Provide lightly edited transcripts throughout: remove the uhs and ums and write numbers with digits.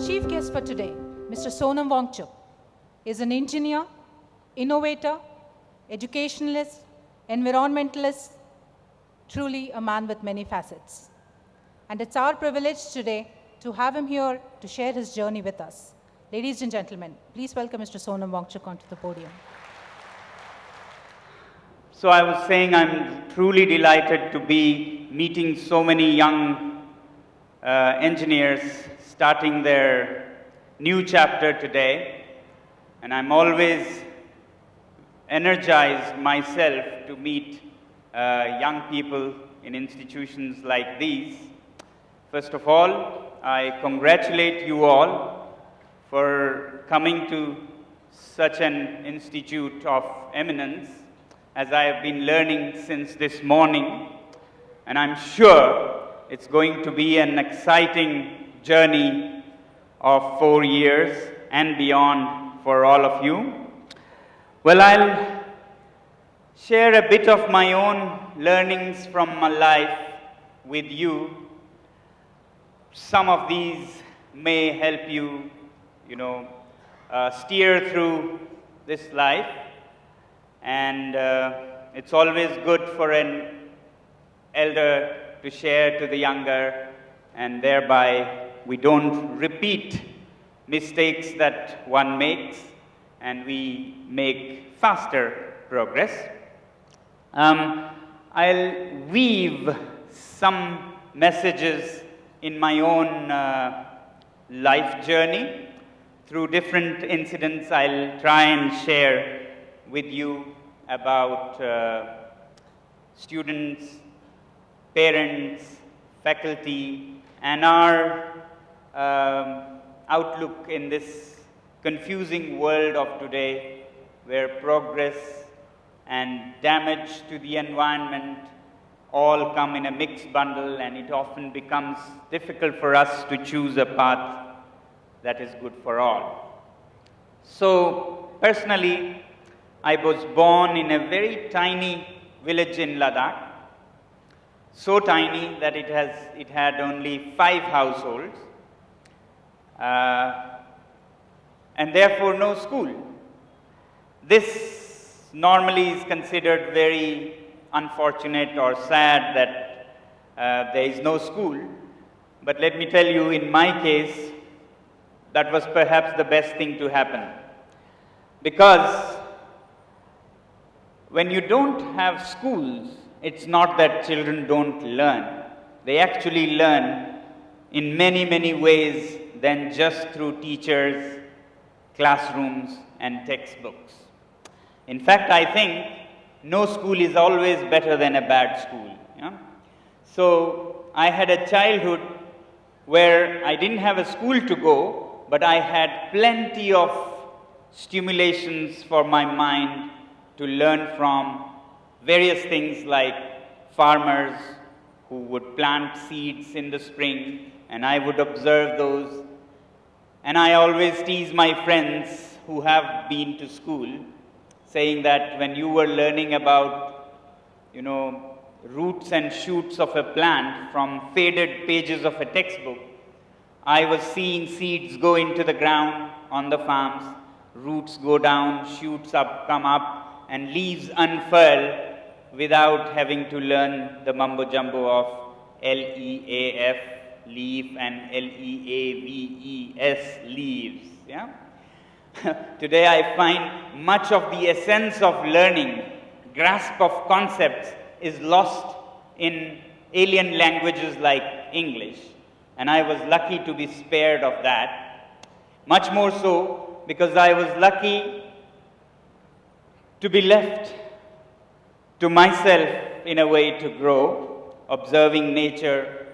chief guest for today, Mr. Sonam Wangchuk, is an engineer, innovator, educationalist, environmentalist, truly a man with many facets. And it's our privilege today to have him here to share his journey with us. Ladies and gentlemen, please welcome Mr. Sonam Wangchuk onto the podium. So I was saying I'm truly delighted to be meeting so many young engineers starting their new chapter today. And I'm always energized myself to meet young people in institutions like these. First of all, I congratulate you all for coming to such an institute of eminence, as I have been learning since this morning. And I'm sure it's going to be an exciting journey of 4 years and beyond for all of you. Well, I'll share a bit of my own learnings from my life with you. Some of these may help you, steer through this life. And it's always good for an elder to share to the younger, and thereby we don't repeat mistakes that one makes, and we make faster progress. I'll weave some messages in my own life journey. Through different incidents, I'll try and share with you about students, parents, faculty, and our outlook in this confusing world of today, where progress and damage to the environment all come in a mixed bundle, and it often becomes difficult for us to choose a path that is good for all. So, personally, I was born in a very tiny village in Ladakh, so tiny that it had only 5 households, and therefore no school. This normally is considered very unfortunate or sad that there is no school, but let me tell you, in my case, that was perhaps the best thing to happen, because when you don't have schools, it's not that children don't learn. They actually learn in many, many ways than just through teachers, classrooms, and textbooks. In fact, I think no school is always better than a bad school. Yeah? So I had a childhood where I didn't have a school to go, but I had plenty of stimulations for my mind to learn from various things like farmers who would plant seeds in the spring, and I would observe those. And I always tease my friends who have been to school, saying that when you were learning about, roots and shoots of a plant from faded pages of a textbook, I was seeing seeds go into the ground on the farms, roots go down, shoots come up, and leaves unfurl without having to learn the mumbo-jumbo of L-E-A-F, leaf, and L-E-A-V-E-S, leaves. Yeah? Today I find much of the essence of learning, grasp of concepts, is lost in alien languages like English. And I was lucky to be spared of that. Much more so because I was lucky to be left to myself in a way to grow, observing nature,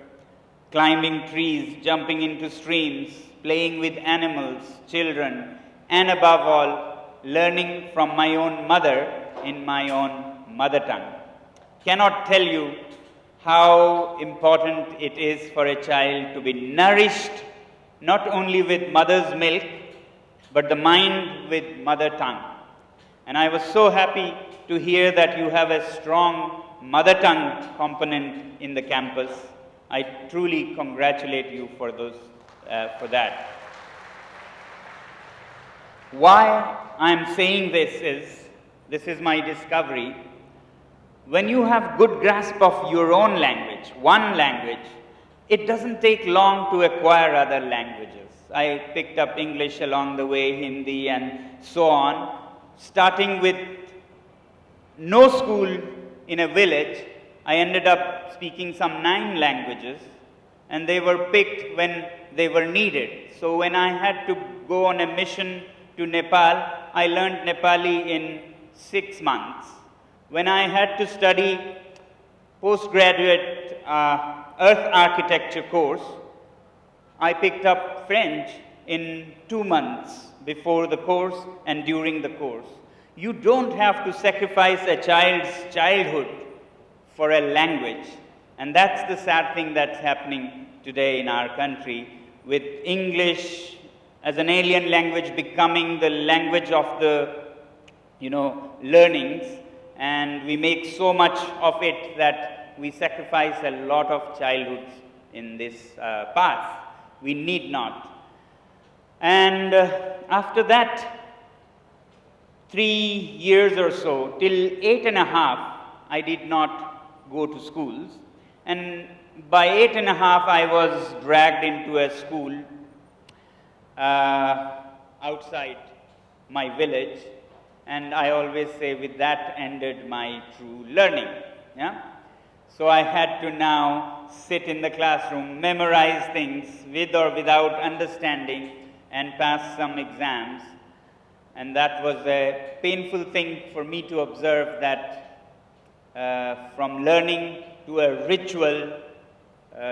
climbing trees, jumping into streams, playing with animals, children, and above all, learning from my own mother in my own mother tongue. Cannot tell you how important it is for a child to be nourished not only with mother's milk, but the mind with mother tongue. And I was so happy to hear that you have a strong mother tongue component in the campus. I truly congratulate you for that. Why I'm saying this is my discovery. When you have good grasp of your own language, one language, it doesn't take long to acquire other languages. I picked up English along the way, Hindi and so on, starting with no school in a village. I ended up speaking some 9 languages, and they were picked when they were needed. So when I had to go on a mission to Nepal, I learned Nepali in 6 months. When I had to study postgraduate earth architecture course, I picked up French in 2 months before the course and during the course. You don't have to sacrifice a child's childhood for a language. And that's the sad thing that's happening today in our country, with English as an alien language becoming the language of the, learnings. And we make so much of it that we sacrifice a lot of childhoods in this path. We need not. And after that, 3 years or so, till 8.5, I did not go to schools. And by 8.5, I was dragged into a school outside my village. And I always say, with that ended my true learning. Yeah? So I had to now sit in the classroom, memorize things with or without understanding, and pass some exams. And that was a painful thing for me to observe, that from learning to a ritual,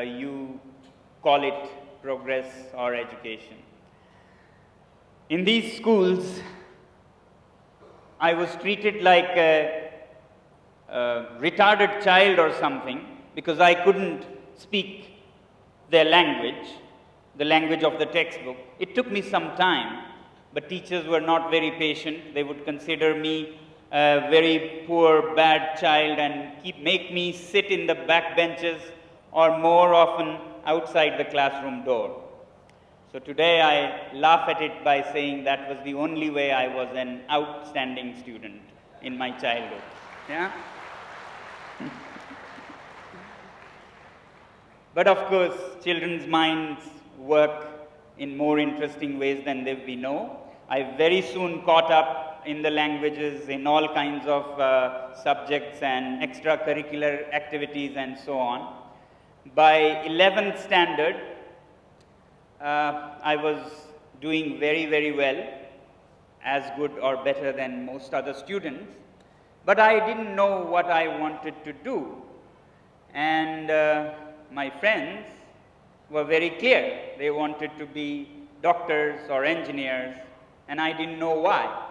you call it progress or education. In these schools, I was treated like a retarded child or something, because I couldn't speak their language, the language of the textbook. It took me some time, but teachers were not very patient. They would consider me a very poor, bad child and make me sit in the back benches, or more often outside the classroom door. So today I laugh at it by saying that was the only way I was an outstanding student in my childhood. Yeah? But of course, children's minds work in more interesting ways than we know. I very soon caught up in the languages, in all kinds of subjects and extracurricular activities and so on. By 11th standard, I was doing very, very well, as good or better than most other students, but I didn't know what I wanted to do. And my friends were very clear. They wanted to be doctors or engineers, and I didn't know why.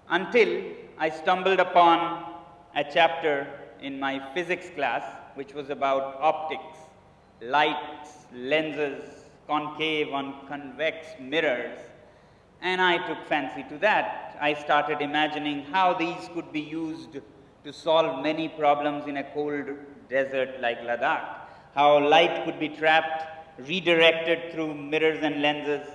Until I stumbled upon a chapter in my physics class, which was about optics, lights, lenses, concave and convex mirrors, and I took fancy to that. I started imagining how these could be used to solve many problems in a cold desert like Ladakh, how light could be trapped, redirected through mirrors and lenses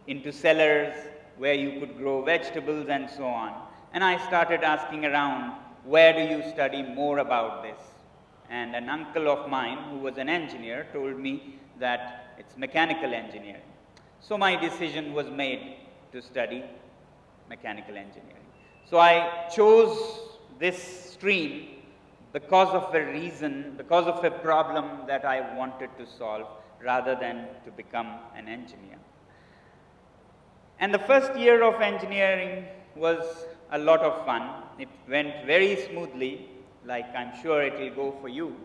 into cellars where you could grow vegetables and so on. And I started asking around, where do you study more about this? And an uncle of mine, who was an engineer, told me that it's mechanical engineering. So my decision was made to study mechanical engineering. So I chose this stream because of a reason, because of a problem that I wanted to solve, rather than to become an engineer. And the first year of engineering was a lot of fun. It went very smoothly, like I'm sure it will go for you.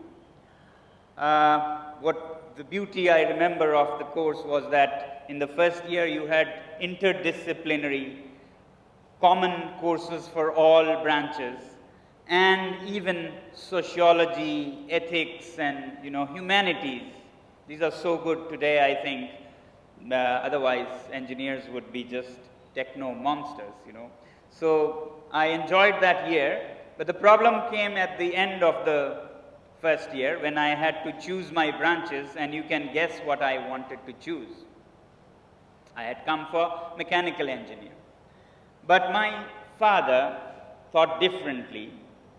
What the beauty I remember of the course was that in the first year you had interdisciplinary common courses for all branches, and even sociology, ethics, and humanities. These are so good today, I think. Otherwise, engineers would be just techno monsters, So I enjoyed that year, but the problem came at the end of the first year when I had to choose my branches, and you can guess what I wanted to choose. I had come for mechanical engineering. But my father thought differently,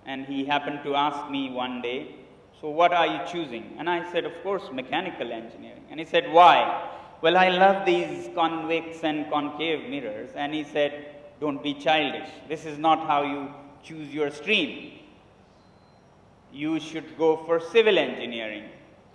and he happened to ask me one day, so what are you choosing? And I said, of course, mechanical engineering. And he said, why? Well, I love these convex and concave mirrors. And he said, don't be childish. This is not how you choose your stream. You should go for civil engineering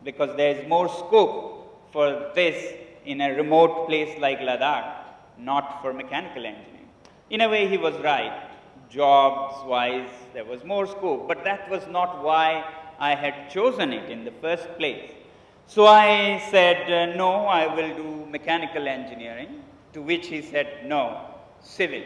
because there is more scope for this in a remote place like Ladakh, not for mechanical engineering. In a way, he was right. Jobs-wise, there was more scope, but that was not why I had chosen it in the first place. So I said, no, I will do mechanical engineering, to which he said, no, civil.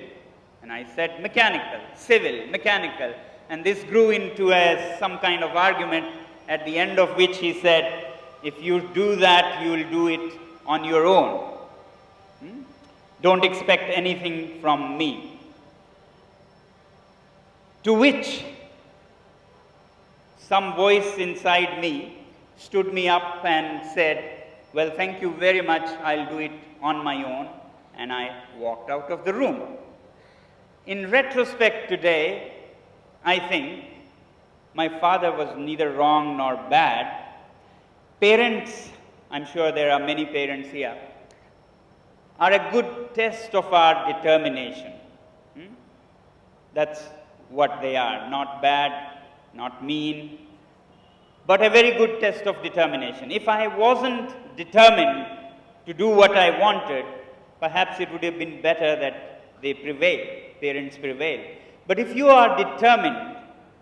And I said, mechanical, civil, mechanical. And this grew into some kind of argument, at the end of which he said, if you do that, you will do it on your own. Don't expect anything from me. To which some voice inside me stood me up and said, well, thank you very much, I'll do it on my own. And I walked out of the room. In retrospect today, I think my father was neither wrong nor bad. Parents, I'm sure there are many parents here, are a good test of our determination. That's what they are, not bad, not mean, but a very good test of determination. If I wasn't determined to do what I wanted, perhaps it would have been better that they prevail, parents prevail. But if you are determined,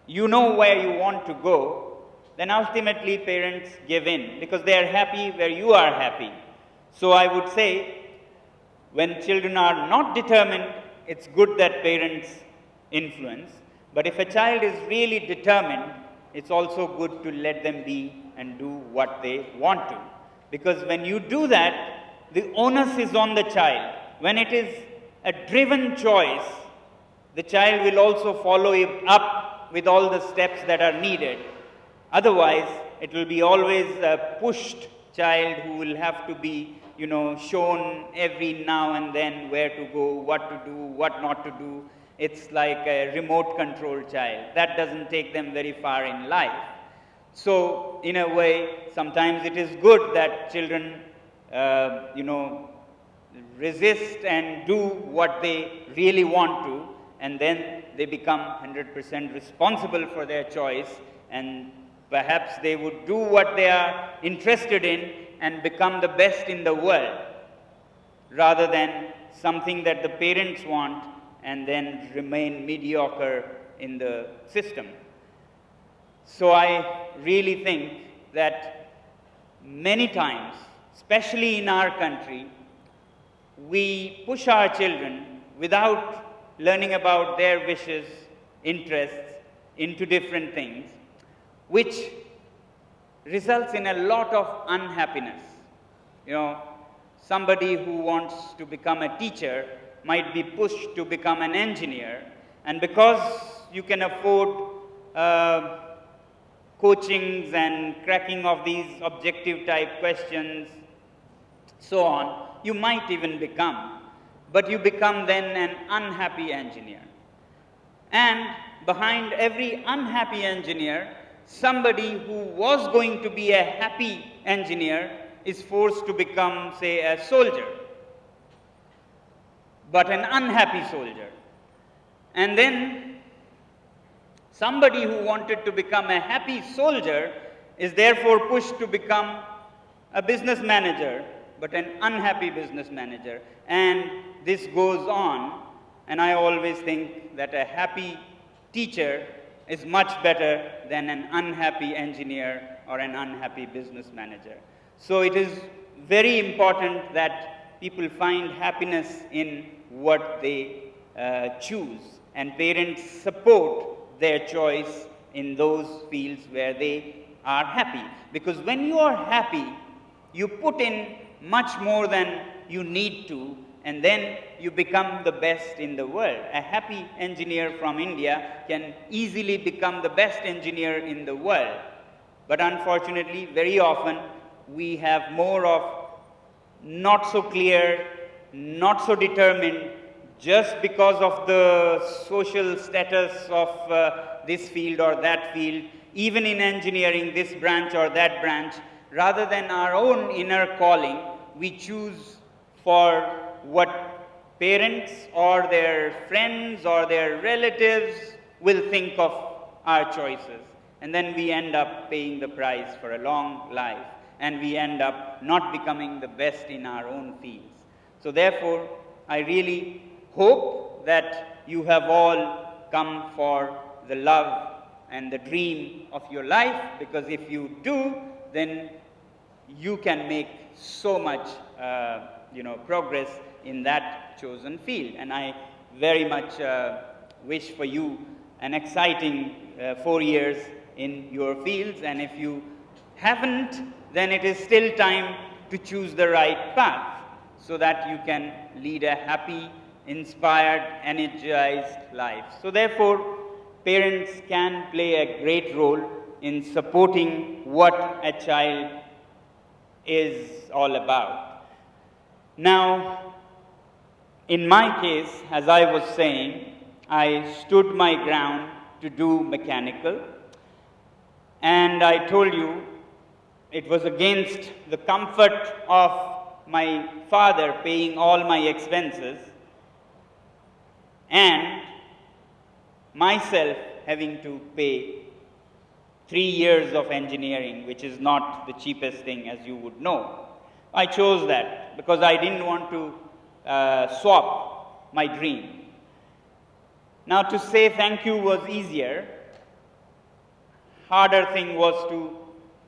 you know where you want to go, then ultimately parents give in because they are happy where you are happy. So I would say, when children are not determined, it's good that parents influence. But if a child is really determined, it's also good to let them be and do what they want to. Because when you do that, the onus is on the child. When it is a driven choice, the child will also follow it up with all the steps that are needed. Otherwise, it will be always a pushed child who will have to be, shown every now and then where to go, what to do, what not to do. It's like a remote control child. That doesn't take them very far in life. So, in a way, sometimes it is good that children, resist and do what they really want to, and then they become 100% responsible for their choice, and perhaps they would do what they are interested in and become the best in the world, rather than something that the parents want and then remain mediocre in the system. So I really think that many times, especially in our country, we push our children without learning about their wishes, interests into different things, which results in a lot of unhappiness. Somebody who wants to become a teacher might be pushed to become an engineer, and because you can afford coachings and cracking of these objective type questions, so on, you might even become, but you become then an unhappy engineer. And behind every unhappy engineer, somebody who was going to be a happy engineer is forced to become, say, a soldier, but an unhappy soldier. And then somebody who wanted to become a happy soldier is therefore pushed to become a business manager, but an unhappy business manager. And this goes on, and I always think that a happy teacher is much better than an unhappy engineer or an unhappy business manager. So it is very important that people find happiness in what they choose, and parents support their choice in those fields where they are happy. Because when you are happy, you put in much more than you need to, and then you become the best in the world. A happy engineer from India can easily become the best engineer in the world. But unfortunately, very often, we have more of not so clear not so determined just because of the social status of this field or that field, even in engineering, this branch or that branch. Rather than our own inner calling, we choose for what parents or their friends or their relatives will think of our choices. And then we end up paying the price for a long life, and we end up not becoming the best in our own fields. So therefore, I really hope that you have all come for the love and the dream of your life, because if you do, then you can make so much progress in that chosen field. And I very much wish for you an exciting 4 years in your fields, and if you haven't, then it is still time to choose the right path so that you can lead a happy, inspired, energized life. So therefore, parents can play a great role in supporting what a child is all about. Now, in my case, as I was saying, I stood my ground to do mechanical, and I told you it was against the comfort of my father paying all my expenses and myself having to pay 3 years of engineering, which is not the cheapest thing, as you would know. I chose that because I didn't want to swap my dream. Now, to say thank you was easier. Harder thing was to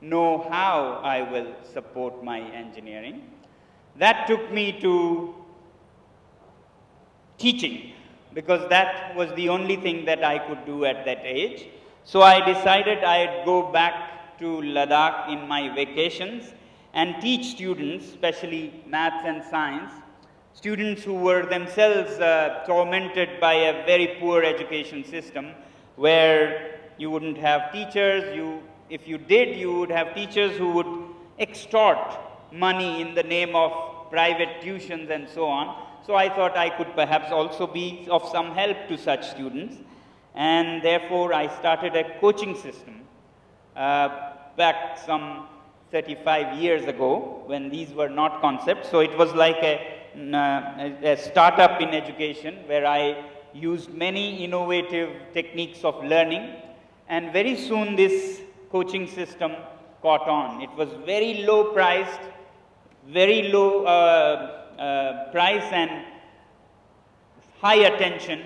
know how I will support my engineering. That took me to teaching, because that was the only thing that I could do at that age. So I decided I'd go back to Ladakh in my vacations and teach students, especially maths and science, students who were themselves tormented by a very poor education system, where you wouldn't have teachers. If you did, you would have teachers who would extort money in the name of private tuitions and so on. So I thought I could perhaps also be of some help to such students, and therefore I started a coaching system back some 35 years ago, when these were not concepts. So it was like a startup in education, where I used many innovative techniques of learning, and very soon this coaching system caught on. It was very low priced, very low price and high attention,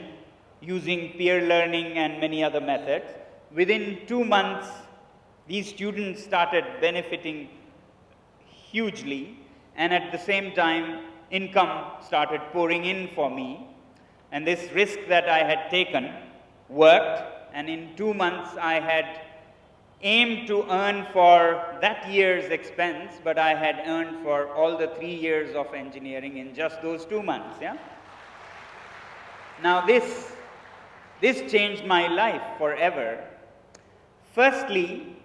using peer learning and many other methods. Within 2 months, these students started benefiting hugely, and at the same time, income started pouring in for me. And this risk that I had taken worked, and in 2 months I had aimed to earn for that year's expense, but I had earned for all the 3 years of engineering in just those 2 months. Yeah? Now this changed my life forever. Firstly,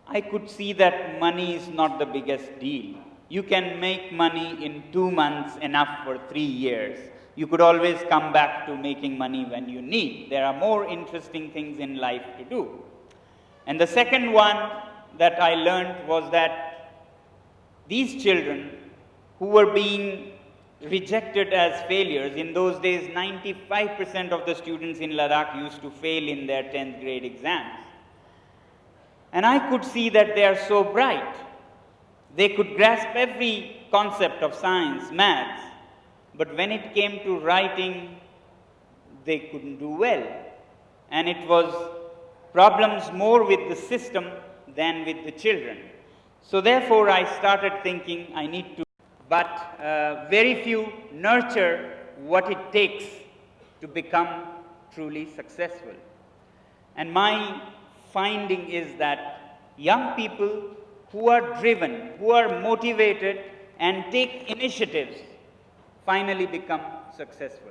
I could see that money is not the biggest deal. You can make money in 2 months enough for 3 years. You could always come back to making money when you need. There are more interesting things in life to do. And the second one that I learned was that these children who were being rejected as failures, in those days 95% of the students in Ladakh used to fail in their 10th grade exams. And I could see that they are so bright. They could grasp every concept of science, maths, but when it came to writing, they couldn't do well. And it was problems more with the system than with the children. So therefore, I started thinking I need to, but very few nurture what it takes to become truly successful. And my finding is that young people who are driven, who are motivated and take initiatives finally become successful.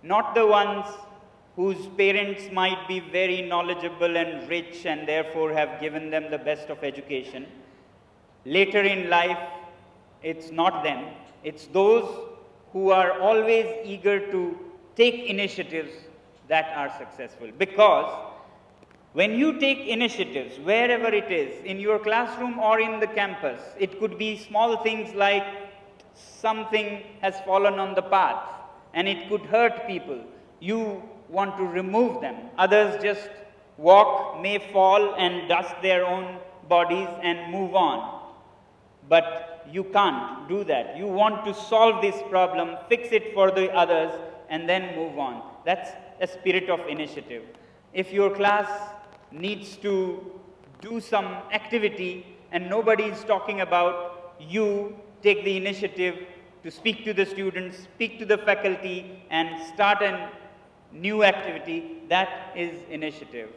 Not the ones whose parents might be very knowledgeable and rich and therefore have given them the best of education. Later in life, it's not them. It's those who are always eager to take initiatives that are successful. Because when you take initiatives, wherever it is, in your classroom or in the campus, it could be small things like something has fallen on the path and it could hurt people. You want to remove them. Others just walk, may fall and dust their own bodies and move on. But you can't do that. You want to solve this problem, fix it for the others, and then move on. That's a spirit of initiative. If your class needs to do some activity and nobody is talking about, you take the initiative to speak to the students, speak to the faculty, and start a new activity. That is initiative.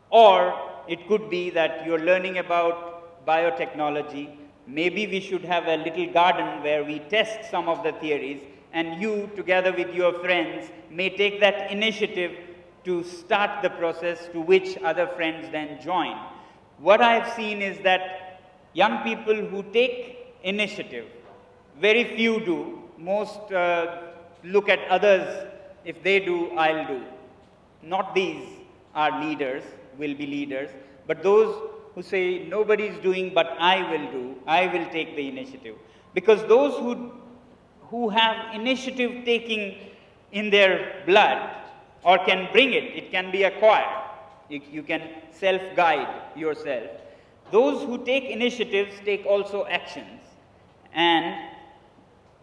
Or it could be that you're learning about biotechnology. Maybe we should have a little garden where we test some of the theories, and you, together with your friends, may take that initiative to start the process, to which other friends then join. What I have seen is that young people who take initiative, very few do. Most look at others. If they do, I'll do. Not these are leaders, will be leaders, but those who say nobody's doing but I will do, I will take the initiative. Because those who have initiative taking in their blood or can bring it, it can be acquired. You can self-guide yourself. Those who take initiatives take also actions. And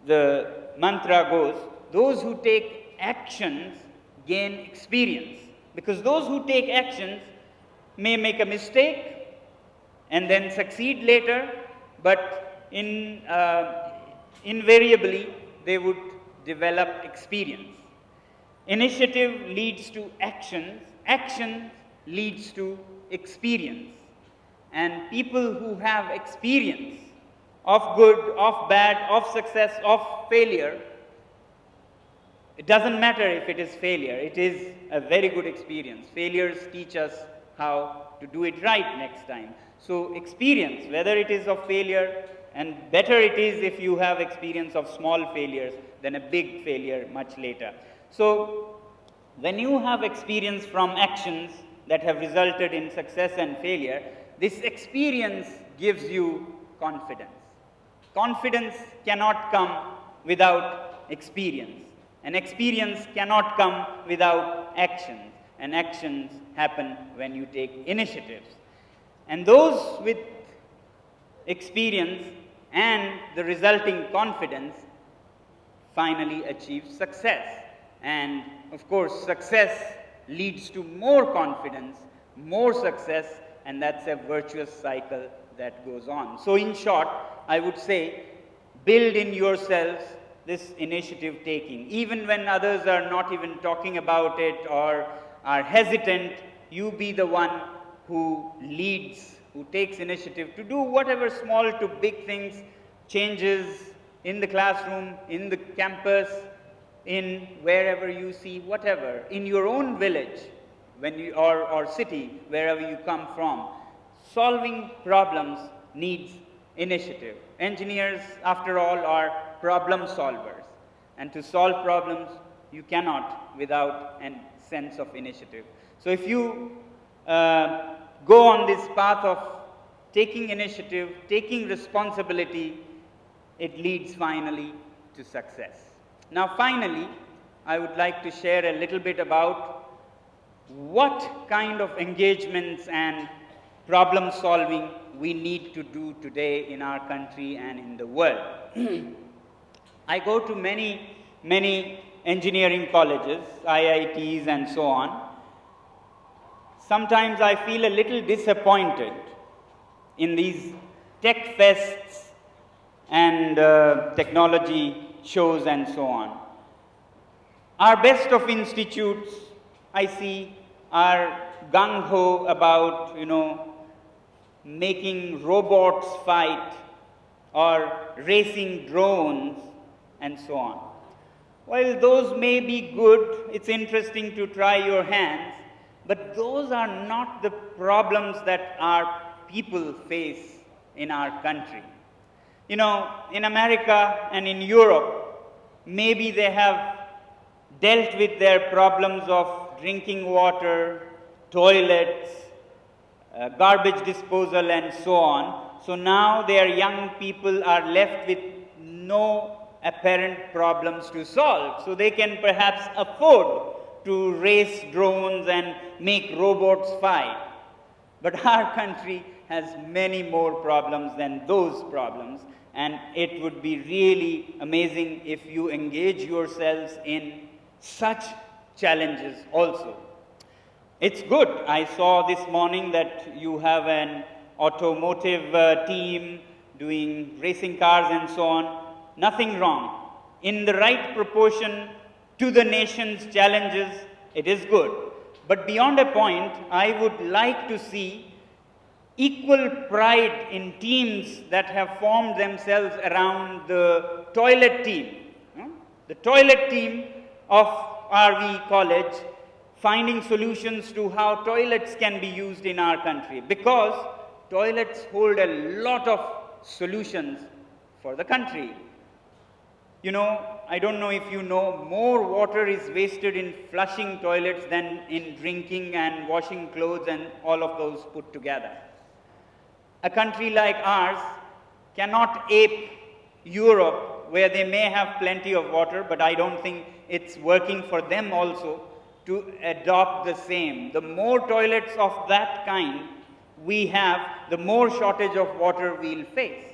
the mantra goes, those who take actions gain experience. Because those who take actions may make a mistake and then succeed later, but invariably they would develop experience. Initiative leads to actions, action leads to experience. And people who have experience of good, of bad, of success, of failure, it doesn't matter if it is failure, it is a very good experience. Failures teach us how to do it right next time. So experience, whether it is of failure, and better it is if you have experience of small failures than a big failure much later. So when you have experience from actions that have resulted in success and failure, this experience gives you confidence. Confidence cannot come without experience. And experience cannot come without actions. And actions happen when you take initiatives. And those with experience and the resulting confidence finally achieve success. And of course, success leads to more confidence, more success, and that's a virtuous cycle that goes on. So in short, I would say, build in yourselves this initiative taking. Even when others are not even talking about it or are hesitant, you be the one who leads, who takes initiative to do whatever small to big things, changes in the classroom, in the campus, in wherever you see, whatever, in your own village when you, or city, wherever you come from. Solving problems needs initiative. Engineers, after all, are problem solvers. And to solve problems, you cannot without a sense of initiative. So if you go on this path of taking initiative, taking responsibility, it leads finally to success. Now finally, I would like to share a little bit about what kind of engagements and problem solving we need to do today in our country and in the world. I go to many engineering colleges, IITs and so on. Sometimes I feel a little disappointed in these tech fests and technology shows and so on. Our best of institutes, I see, are gung-ho about, making robots fight or racing drones and so on. While those may be good, it's interesting to try your hands, but those are not the problems that our people face in our country. In America and in Europe, maybe they have dealt with their problems of drinking water, toilets, garbage disposal, and so on. So now their young people are left with no apparent problems to solve. So they can perhaps afford to race drones and make robots fight. But our country has many more problems than those problems, and it would be really amazing if you engage yourselves in such challenges also. It's good. I saw this morning that you have an automotive team doing racing cars and so on. Nothing wrong. In the right proportion to the nation's challenges, it is good. But beyond a point, I would like to see equal pride in teams that have formed themselves around the toilet team. The toilet team of RV College, finding solutions to how toilets can be used in our country, because toilets hold a lot of solutions for the country. You know, I don't know if you know, more water is wasted in flushing toilets than in drinking and washing clothes and all of those put together. A country like ours cannot ape Europe, where they may have plenty of water, but I don't think it's working for them also to adopt the same. The more toilets of that kind we have, the more shortage of water we'll face.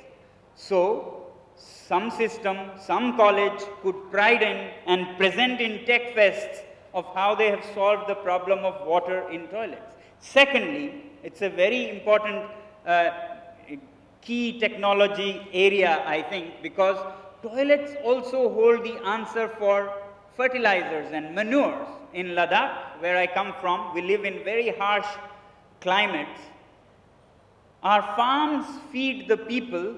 So, some system, some college could pride in and present in tech fests of how they have solved the problem of water in toilets. Secondly, it's a very important key technology area, I think, because toilets also hold the answer for fertilizers and manures. In Ladakh, where I come from, we live in very harsh climates. Our farms feed the people,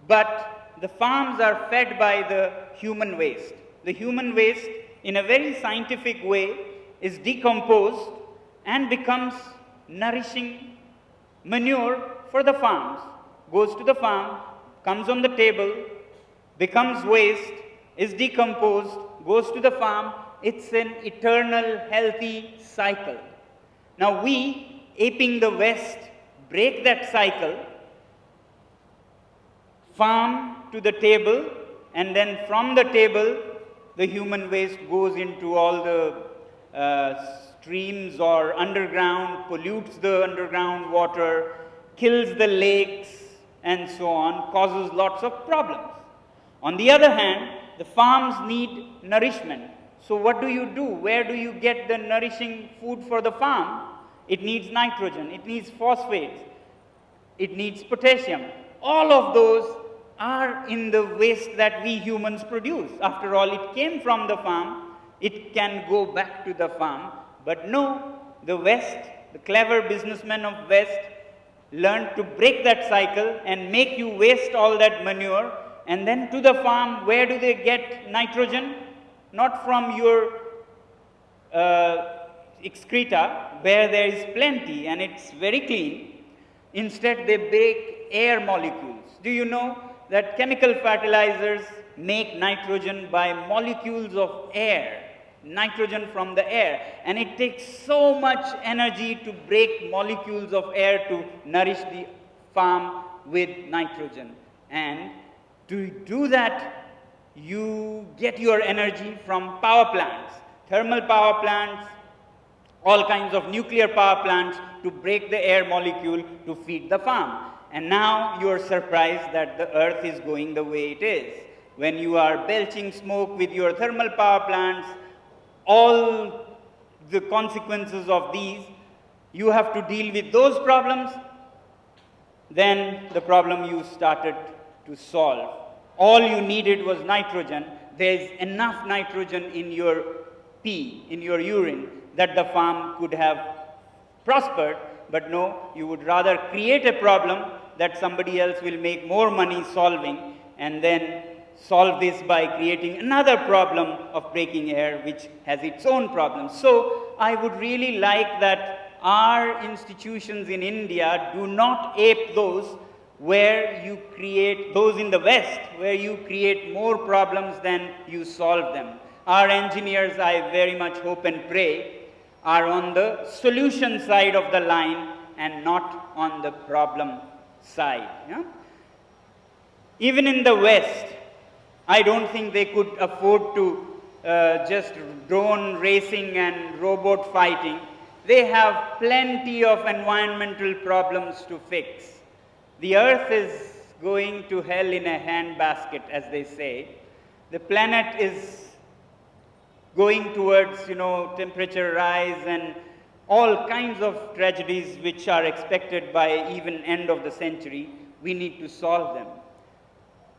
but the farms are fed by the human waste. The human waste, in a very scientific way, is decomposed and becomes nourishing manure for the farms. Goes to the farm, comes on the table, becomes waste, is decomposed, goes to the farm. It's an eternal, healthy cycle. Now we, aping the West, break that cycle, farm to the table, and then from the table, the human waste goes into all the streams or underground, pollutes the underground water, kills the lakes, and so on, causes lots of problems. On the other hand, the farms need nourishment. So what do you do? Where do you get the nourishing food for the farm? It needs nitrogen, it needs phosphates, it needs potassium. All of those are in the waste that we humans produce. After all, it came from the farm, it can go back to the farm. But no, the West, the clever businessmen of West, learned to break that cycle and make you waste all that manure. And then to the farm, where do they get nitrogen? Not from your excreta, where there is plenty and it's very clean. Instead, they break air molecules. Do you know that chemical fertilizers make nitrogen by molecules of air, nitrogen from the air, and it takes so much energy to break molecules of air to nourish the farm with nitrogen. And to do that, you get your energy from power plants, thermal power plants, all kinds of nuclear power plants to break the air molecule to feed the farm. And now you are surprised that the earth is going the way it is. When you are belching smoke with your thermal power plants, all the consequences of these, you have to deal with those problems. Then the problem you started to solve. All you needed was nitrogen. There's enough nitrogen in your pee, in your urine, that the farm could have prospered. But no, you would rather create a problem that somebody else will make more money solving, and then solve this by creating another problem of breaking air, which has its own problems. So I would really like that our institutions in India do not ape those where you create, those in the West, where you create more problems than you solve them. Our engineers, I very much hope and pray, are on the solution side of the line and not on the problem side. Yeah? Even in the West, I don't think they could afford to just drone racing and robot fighting. They have plenty of environmental problems to fix. The earth is going to hell in a handbasket, as they say. The planet is going towards, temperature rise and all kinds of tragedies which are expected by even end of the century. We need to solve them.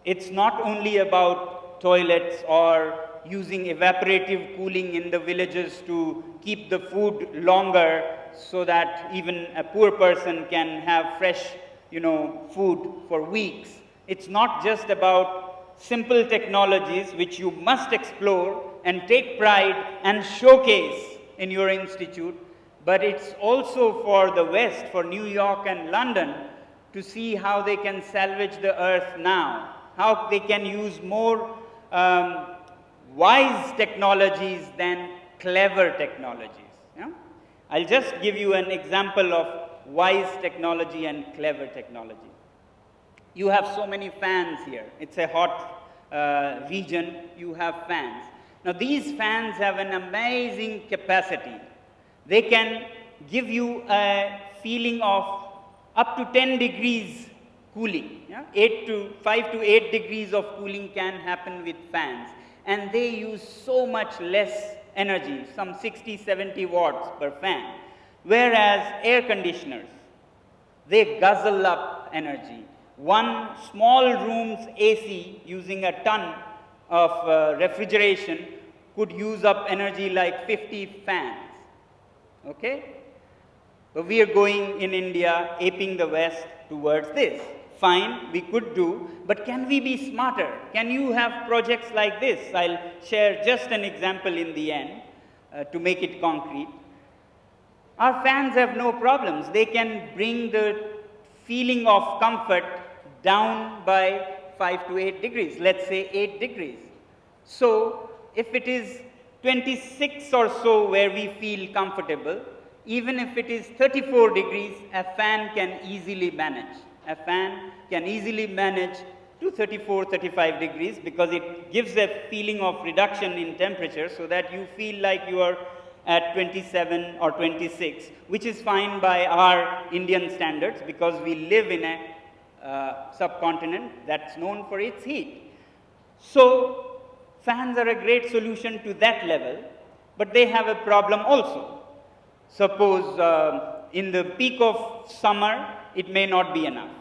It's not only about toilets or using evaporative cooling in the villages to keep the food longer so that even a poor person can have fresh, food for weeks. It's not just about simple technologies which you must explore and take pride and showcase in your institute, but it's also for the West, for New York and London, to see how they can salvage the earth now, how they can use more wise technologies than clever technologies. Yeah? I'll just give you an example of wise technology and clever technology. You have so many fans here. It's a hot region. You have fans. Now, these fans have an amazing capacity. They can give you a feeling of up to 10 degrees cooling. Yeah? 5 to 8 degrees of cooling can happen with fans. And they use so much less energy, some 60, 70 watts per fan. Whereas air conditioners, they guzzle up energy. One small room's AC using a ton of refrigeration could use up energy like 50 fans. Okay? So we are going in India, aping the West towards this. Fine, we could do, but can we be smarter? Can you have projects like this? I'll share just an example in the end to make it concrete. Our fans have no problems. They can bring the feeling of comfort down by 5 to 8 degrees, let's say 8 degrees. So, if it is 26 or so where we feel comfortable, even if it is 34 degrees, a fan can easily manage. A fan can easily manage to 34, 35 degrees because it gives a feeling of reduction in temperature so that you feel like you are at 27 or 26, which is fine by our Indian standards because we live in a subcontinent that's known for its heat. So, fans are a great solution to that level, but they have a problem also. Suppose in the peak of summer, it may not be enough.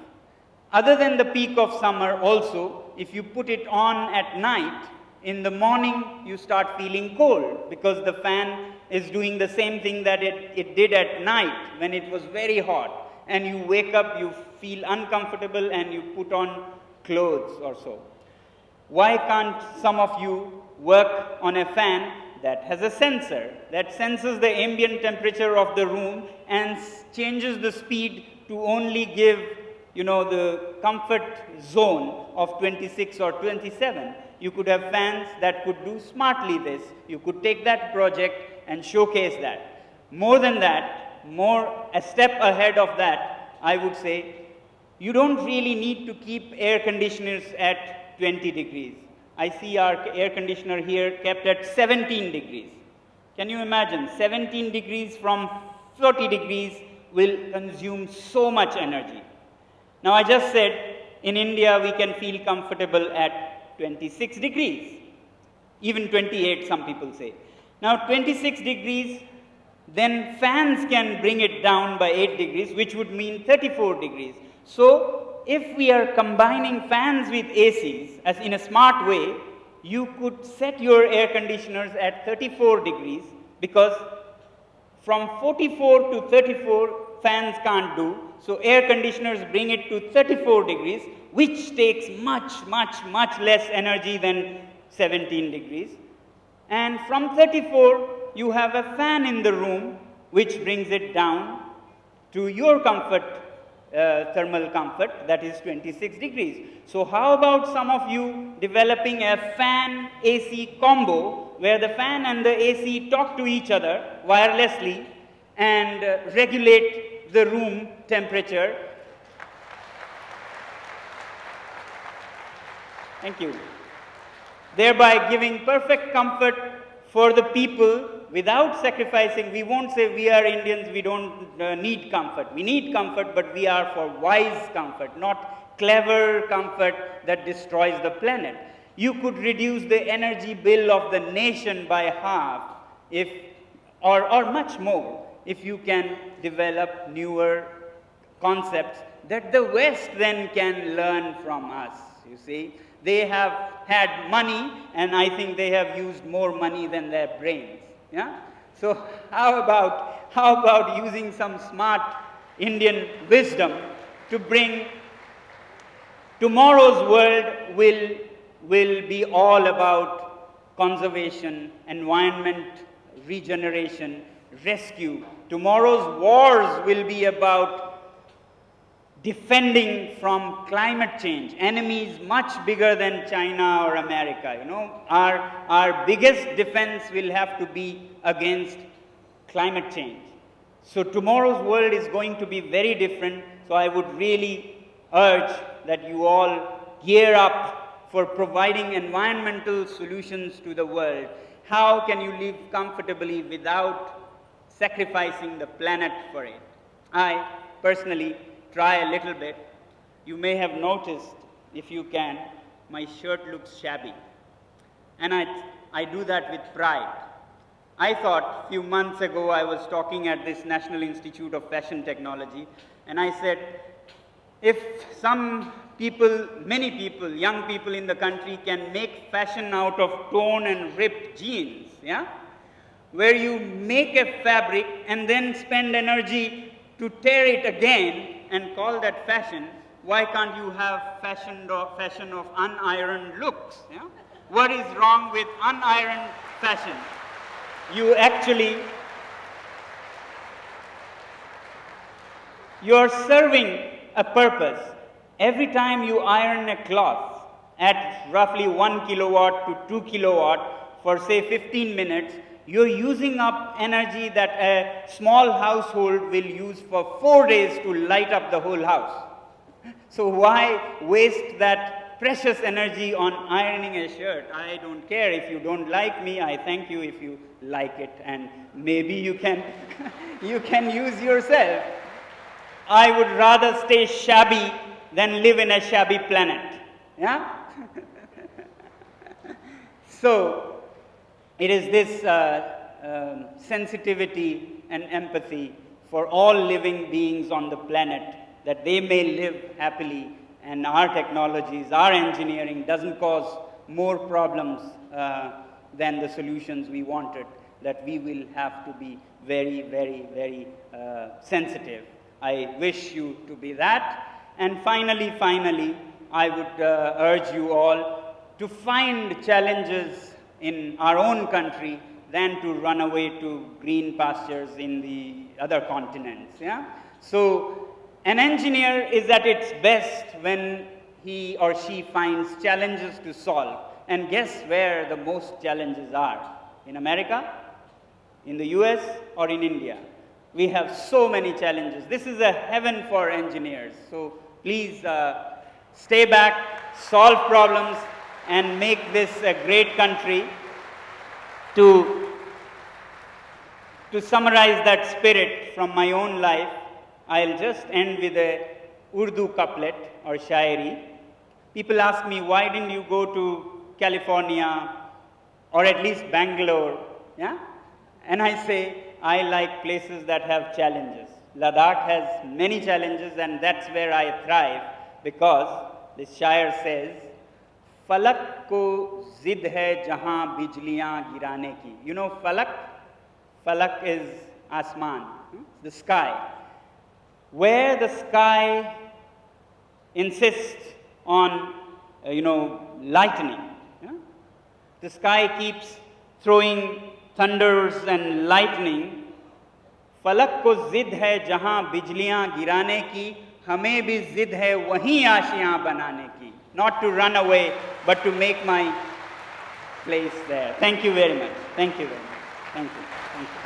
Other than the peak of summer also, if you put it on at night, in the morning you start feeling cold because the fan is doing the same thing that it did at night when it was very hot. And you wake up, you feel uncomfortable and you put on clothes or so. Why can't some of you work on a fan that has a sensor that senses the ambient temperature of the room and changes the speed to only give the comfort zone of 26 or 27. You could have fans that could do smartly this. You could take that project and showcase that. More than that, a step ahead of that, I would say, you don't really need to keep air conditioners at 20 degrees. I see our air conditioner here kept at 17 degrees. Can you imagine? 17 degrees from 40 degrees will consume so much energy. Now, I just said, in India, we can feel comfortable at 26 degrees, even 28, some people say. Now, 26 degrees, then fans can bring it down by 8 degrees, which would mean 34 degrees. So, if we are combining fans with ACs, as in a smart way, you could set your air conditioners at 34 degrees, because from 44 to 34, fans can't do. So air conditioners bring it to 34 degrees, which takes much less energy than 17 degrees. And from 34, you have a fan in the room, which brings it down to your comfort thermal comfort, that is 26 degrees. So how about some of you developing a fan AC combo where the fan and the AC talk to each other wirelessly and regulate the room temperature. Thank you. Thereby giving perfect comfort for the people without sacrificing. We won't say we are Indians, we don't need comfort. We need comfort, but we are for wise comfort, not clever comfort that destroys the planet. You could reduce the energy bill of the nation by half if, or much more, if you can develop newer concepts that the West then can learn from us, you see. They have had money, and I think they have used more money than their brains. Yeah? So how about using some smart Indian wisdom to bring tomorrow's world will be all about conservation, environment, regeneration, rescue. Tomorrow's wars will be about defending from climate change, enemies much bigger than China or America. You know, our biggest defense will have to be against climate change. So tomorrow's world is going to be very different. So I would really urge that you all gear up for providing environmental solutions to the world. How can you live comfortably without sacrificing the planet for it? I personally try a little bit. You may have noticed, if you can, my shirt looks shabby. And I do that with pride. I thought a few months ago I was talking at this National Institute of Fashion Technology, and I said, if some people, many people, young people in the country can make fashion out of torn and ripped jeans, yeah? Where you make a fabric and then spend energy to tear it again and call that fashion, why can't you have fashion of unironed looks? Yeah? What is wrong with unironed fashion? You're serving a purpose. Every time you iron a cloth at roughly 1 kilowatt to 2 kilowatt for say 15 minutes, you're using up energy that a small household will use for 4 days to light up the whole house. So why waste that precious energy on ironing a shirt? I don't care. If you don't like me, I thank you if you like it, and maybe you can, you can use yourself. I would rather stay shabby than live in a shabby planet. Yeah? So, it is this sensitivity and empathy for all living beings on the planet that they may live happily, and our technologies, our engineering doesn't cause more problems than the solutions we wanted, that we will have to be very, very, very sensitive. I wish you to be that. And finally, I would urge you all to find challenges in our own country than to run away to green pastures in the other continents. Yeah? So an engineer is at its best when he or she finds challenges to solve. And guess where the most challenges are? In America, in the US, or in India? We have so many challenges. This is a heaven for engineers. So please stay back, solve problems, and make this a great country. To summarize that spirit from my own life, I'll just end with a Urdu couplet or shairi. People ask me, why didn't you go to California or at least Bangalore? Yeah? And I say, I like places that have challenges. Ladakh has many challenges, and that's where I thrive, because this shair says, Falak ko zid hai jahan bijliyan girane ki. You know falak? Falak is asman, the sky. Where the sky insists on, lightning. Yeah? The sky keeps throwing thunders and lightning. Falak ko zid hai jahan bijliyan girane ki, हमें भी जिद है वहीं आशियां बनाने की. Not to run away, but to make my place there. Thank you very much. Thank you very much. Thank you. Thank you.